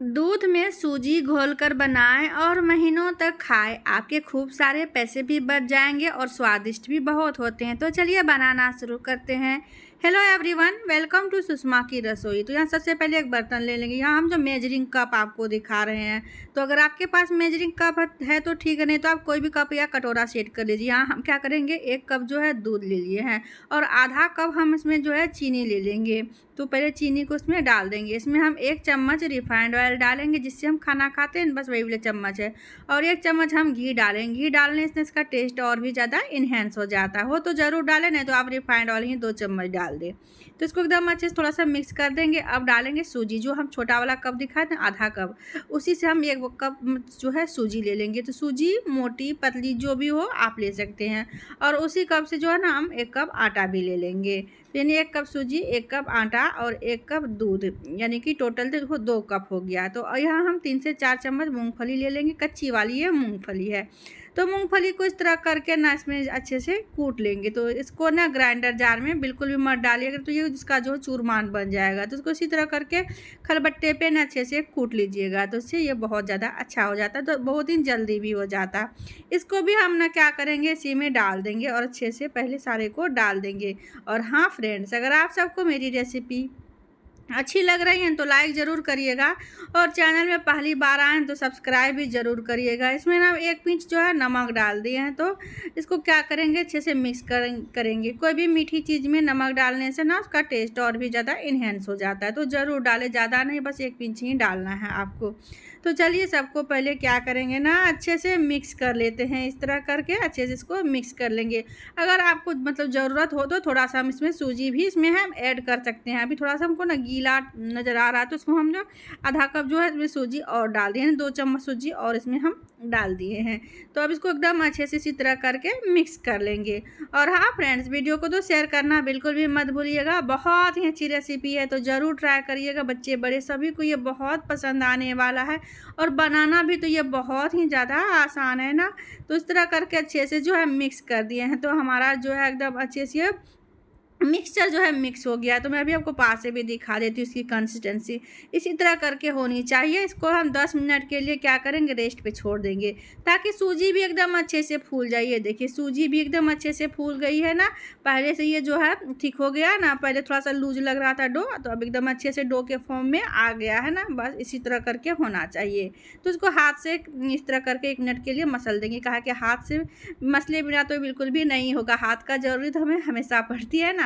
दूध में सूजी घोलकर बनाएं और महीनों तक खाएं। आपके खूब सारे पैसे भी बच जाएंगे और स्वादिष्ट भी बहुत होते हैं। तो चलिए बनाना शुरू करते हैं। Hello everyone, welcome to Sushma की रसोई। तो यहाँ सबसे पहले एक बर्तन ले लेंगे। यहाँ हम जो मेजरिंग कप आपको दिखा रहे हैं, तो अगर आपके पास मेजरिंग कप है तो ठीक है, नहीं तो आप कोई भी कप या कटोरा सेट कर लीजिए। यहाँ हम क्या करेंगे, एक कप जो है दूध ले लिए हैं और आधा कप हम इसमें जो है चीनी ले लेंगे। तो पहले चीनी को इसमें डाल देंगे। इसमें हम 1 चम्मच रिफाइंड ऑयल डालेंगे, जिससे हम खाना खाते हैं, बस वही वाले चम्मच है। और 1 चम्मच हम घी डालेंगे। घी डालने से इसका टेस्ट और भी ज़्यादा इन्हेंस हो जाता है। हो तो ज़रूर डालें, नहीं तो आप रिफाइंड ऑयल ही 2 चम्मच डाल दें। तो इसको एकदम अच्छे से थोड़ा सा मिक्स कर देंगे। अब डालेंगे सूजी, जो हम छोटा वाला कप दिखाए थे आधा कप, उसी से हम 1 कप जो है सूजी ले लेंगे। तो सूजी मोटी पतली जो भी हो आप ले सकते हैं। और उसी कप से जो है ना हम 1 कप आटा भी ले लेंगे। यानी 1 कप सूजी, 1 कप आटा और 1 कप दूध, यानी कि टोटल देखो 2 कप हो गया। तो यहाँ हम 3 से 4 चम्मच मूंगफली ले लेंगे। कच्ची वाली ये मूंगफली है। तो मूंगफली को इस तरह करके ना इसमें अच्छे से कूट लेंगे। तो इसको ना ग्राइंडर जार में बिल्कुल भी मत डालिएगा, तो ये इसका जो चूरमान बन जाएगा। तो इसको इसी तरह करके खलबट्टे पे ना अच्छे से कूट लीजिएगा, तो इससे ये बहुत ज़्यादा अच्छा हो जाता है। तो बहुत ही जल्दी भी हो जाता है। इसको भी हम ना क्या करेंगे, इसी में डाल देंगे और अच्छे से पहले सारे को डाल देंगे। और हाँ फ्रेंड्स, अगर आप सबको मेरी रेसिपी अच्छी लग रही हैं तो लाइक ज़रूर करिएगा और चैनल में पहली बार आए हैं तो सब्सक्राइब भी ज़रूर करिएगा। इसमें ना 1 पिंच जो है नमक डाल दिए हैं। तो इसको क्या करेंगे, अच्छे से मिक्स करेंगे। कोई भी मीठी चीज़ में नमक डालने से ना उसका टेस्ट और भी ज़्यादा इन्हेंस हो जाता है। तो ज़रूर डालें, ज़्यादा नहीं, बस 1 पिंच ही डालना है आपको। तो चलिए सबको पहले क्या करेंगे ना, अच्छे से मिक्स कर लेते हैं। इस तरह करके अच्छे से इसको मिक्स कर लेंगे। अगर आपको मतलब ज़रूरत हो तो थोड़ा सा हम इसमें सूजी भी इसमें हम ऐड कर सकते हैं। अभी थोड़ा सा हमको ना गीला नज़र आ रहा है, तो इसको हम जो आधा कप जो है इसमें सूजी और डाल दिए हैं। 2 चम्मच सूजी और इसमें हम डाल दिए हैं। तो अब इसको एकदम अच्छे से इसी तरह करके मिक्स कर लेंगे। और हाँ फ्रेंड्स, वीडियो को तो शेयर करना बिल्कुल भी मत भूलिएगा। बहुत ही अच्छी रेसिपी है, तो ज़रूर ट्राई करिएगा। बच्चे बड़े सभी को ये बहुत पसंद आने वाला है और बनाना भी तो ये बहुत ही ज़्यादा आसान है ना। तो इस तरह करके अच्छे से जो है मिक्स कर दिए हैं। तो हमारा जो है एकदम अच्छे से मिक्सचर जो है मिक्स हो गया। तो मैं अभी आपको पास से भी दिखा देती हूँ। इसकी कंसिस्टेंसी इसी तरह करके होनी चाहिए। इसको हम 10 मिनट के लिए क्या करेंगे, रेस्ट पे छोड़ देंगे, ताकि सूजी भी एकदम अच्छे से फूल जाए। ये देखिए सूजी भी एकदम अच्छे से फूल गई है ना। पहले से ये जो है ठीक हो गया ना, पहले थोड़ा सा लूज लग रहा था डो, तो अब एकदम अच्छे से डो के फॉर्म में आ गया है ना। बस इसी तरह करके होना चाहिए। तो इसको हाथ से इस तरह करके 1 मिनट के लिए मसल देंगे। कहा कि हाथ से मसले बिना तो बिल्कुल भी नहीं होगा, हाथ का ज़रूरत हमें हमेशा पड़ती है ना।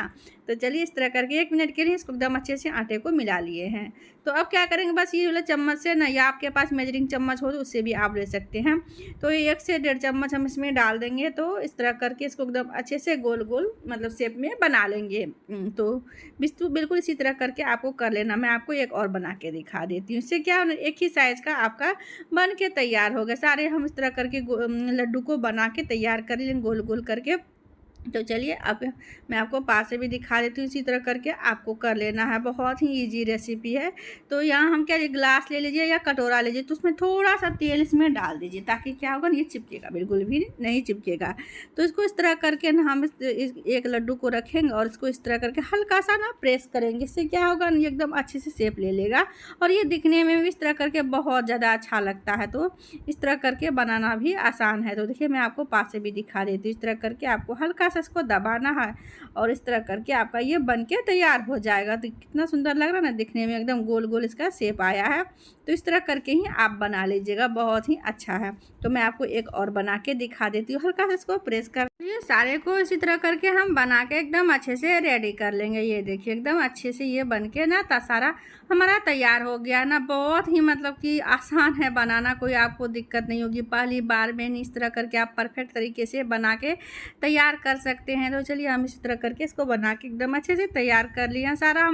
तो चलिए इस तरह करके 1 मिनट के लिए इसको एकदम अच्छे से आटे को मिला लिए हैं। तो अब क्या करेंगे, बस ये वाला चम्मच से ना, या आपके पास मेजरिंग चम्मच हो तो उससे भी आप ले सकते हैं। तो 1 से 1.5 चम्मच हम इसमें डाल देंगे। तो इस तरह करके इसको एकदम अच्छे से गोल गोल मतलब शेप में बना लेंगे। तो बिल्कुल इसी तरह करके आपको कर लेना। मैं आपको एक और बना के दिखा देती हूँ। इससे क्या एक ही साइज़ का आपका बन के तैयार हो गया। सारे हम इस तरह करके लड्डू को बना के तैयार कर लेंगे गोल गोल करके। तो चलिए अब मैं आपको पास से भी दिखा देती हूँ। इसी तरह करके आपको कर लेना है। बहुत ही इजी रेसिपी है। तो यहाँ हम क्या, गिलास ले लीजिए या कटोरा लीजिए, तो उसमें थोड़ा सा तेल इसमें डाल दीजिए, ताकि क्या होगा, ये चिपकेगा बिल्कुल भी नहीं चिपकेगा। तो इसको इस तरह करके ना हम एक लड्डू को रखेंगे और इसको इस तरह करके हल्का सा ना प्रेस करेंगे। इससे क्या होगा, ये एकदम अच्छे से शेप ले लेगा और ये दिखने में भी इस तरह करके बहुत ज़्यादा अच्छा लगता है। तो इस तरह करके बनाना भी आसान है। तो देखिए मैं आपको पास से भी दिखा देती हूँ। इस तरह करके आपको हल्का सा इसको दबाना है और इस तरह करके आपका ये बन के तैयार हो जाएगा। तो कितना सुंदर लग रहा है ना दिखने में, एकदम गोल गोल इसका शेप आया है। तो इस तरह करके ही आप बना लीजिएगा, बहुत ही अच्छा है। तो मैं आपको एक और बना के दिखा देती हूँ। हल्का सा इसको प्रेस कर ये सारे को इसी तरह करके हम बना के एकदम अच्छे से रेडी कर लेंगे। ये देखिए एकदम अच्छे से ये बन के ना सारा हमारा तैयार हो गया ना। बहुत ही मतलब कि आसान है बनाना, कोई आपको दिक्कत नहीं होगी। पहली बार में इस तरह करके आप परफेक्ट तरीके से बना के तैयार कर सकते हैं। तो चलिए हम इस तरह करके इसको बना के एकदम अच्छे से तैयार कर लिया। सारा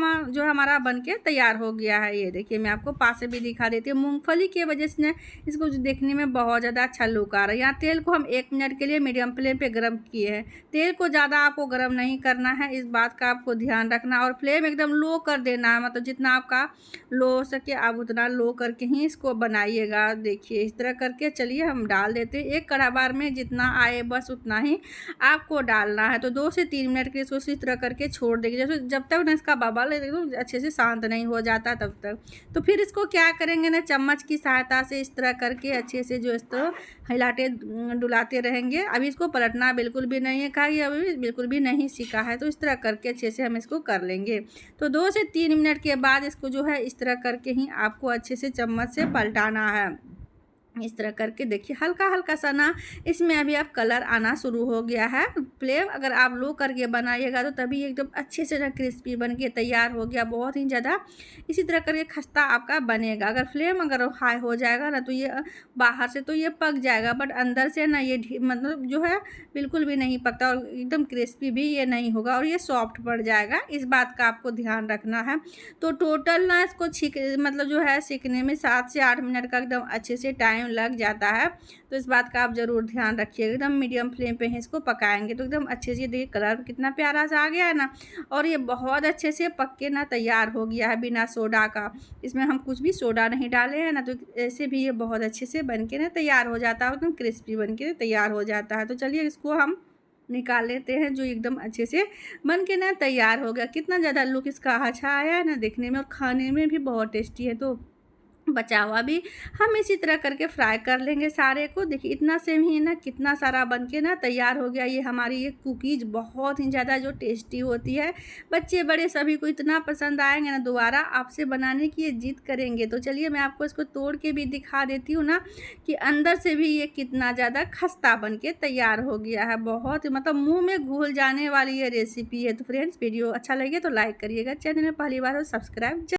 हमारा बन के तैयार हो गया है। ये देखिए मैं आपको पास से भी दिखा देती हूँ। मूंगफली की वजह से इसको देखने में बहुत ज़्यादा अच्छा लुक आ रहा है। यहाँ तेल को हम 1 मिनट के लिए मीडियम फ्लेम पे गर्म गर्म किए हैं। तेल को ज़्यादा आपको गर्म नहीं करना है, इस बात का आपको ध्यान रखना, और फ्लेम एकदम लो कर देना है, मतलब जितना आपका लो हो सके आप उतना लो करके ही इसको बनाइएगा। देखिए इस तरह करके चलिए हम डाल देते हैं। एक कड़ा बार में जितना आए बस उतना ही आपको डालना है। तो 2 से 3 मिनट के इसको इस तरह करके छोड़ देंगे, जैसे जब तक ना इसका बबल एकदम अच्छे से शांत नहीं हो जाता तब तक। तो फिर इसको क्या करेंगे ना, चम्मच की सहायता से इस तरह करके अच्छे से जो इस तरह हिलाते डुलाते रहेंगे। अभी इसको पलटना बिल्कुल भी नहीं है, कहा कि अभी बिल्कुल भी नहीं सीखा है, तो इस तरह करके अच्छे से हम इसको कर लेंगे। तो 2 से 3 मिनट के बाद इसको जो है इस तरह करके ही आपको अच्छे से चम्मच से पलटाना है। इस तरह करके देखिए हल्का हल्का सा ना इसमें अभी अब कलर आना शुरू हो गया है। फ्लेम अगर आप लो करके बनाइएगा तो तभी एकदम अच्छे से ना क्रिस्पी बन के तैयार हो गया, बहुत ही ज़्यादा इसी तरह करके खस्ता आपका बनेगा। अगर फ्लेम अगर हाई हो जाएगा ना तो ये बाहर से तो ये पक जाएगा, बट अंदर से ना ये मतलब जो है बिल्कुल भी नहीं पकता, और एकदम क्रिस्पी भी ये नहीं होगा, और ये सॉफ्ट पड़ जाएगा। इस बात का आपको ध्यान रखना है। तो टोटल ना इसको मतलब जो है सीखने में 7 से 8 मिनट का एकदम अच्छे से टाइम लग जाता है। तो इस बात का आप ज़रूर ध्यान रखिएगा। एकदम मीडियम फ्लेम पे ही इसको पकाएंगे तो एकदम अच्छे से, देखिए कलर कितना प्यारा सा आ गया है ना, और ये बहुत अच्छे से पक के ना तैयार हो गया है बिना सोडा का। इसमें हम कुछ भी सोडा नहीं डाले हैं ना, तो ऐसे भी ये बहुत अच्छे से बन के ना तैयार हो जाता है, एकदम क्रिस्पी बन के तैयार हो जाता है। तो चलिए इसको हम निकाल लेते हैं, जो एकदम अच्छे से बन के ना तैयार हो गया। कितना ज़्यादा लुक इसका अच्छा आया है ना देखने में, और खाने में भी बहुत टेस्टी है। तो बचा हुआ भी हम इसी तरह करके फ्राई कर लेंगे सारे को। देखिए इतना सेम ही ना कितना सारा बन के ना तैयार हो गया। ये हमारी ये कुकीज़ बहुत ही ज़्यादा जो टेस्टी होती है, बच्चे बड़े सभी को इतना पसंद आएंगे ना, दोबारा आपसे बनाने की ये जिद करेंगे। तो चलिए मैं आपको इसको तोड़ के भी दिखा देती हूँ ना कि अंदर से भी ये कितना ज़्यादा खस्ता बन के तैयार हो गया है। बहुत मतलब मुँह में घुल जाने वाली ये रेसिपी है। तो फ्रेंड्स वीडियो अच्छा लगे तो लाइक करिएगा, चैनल में पहली बार हो सब्सक्राइब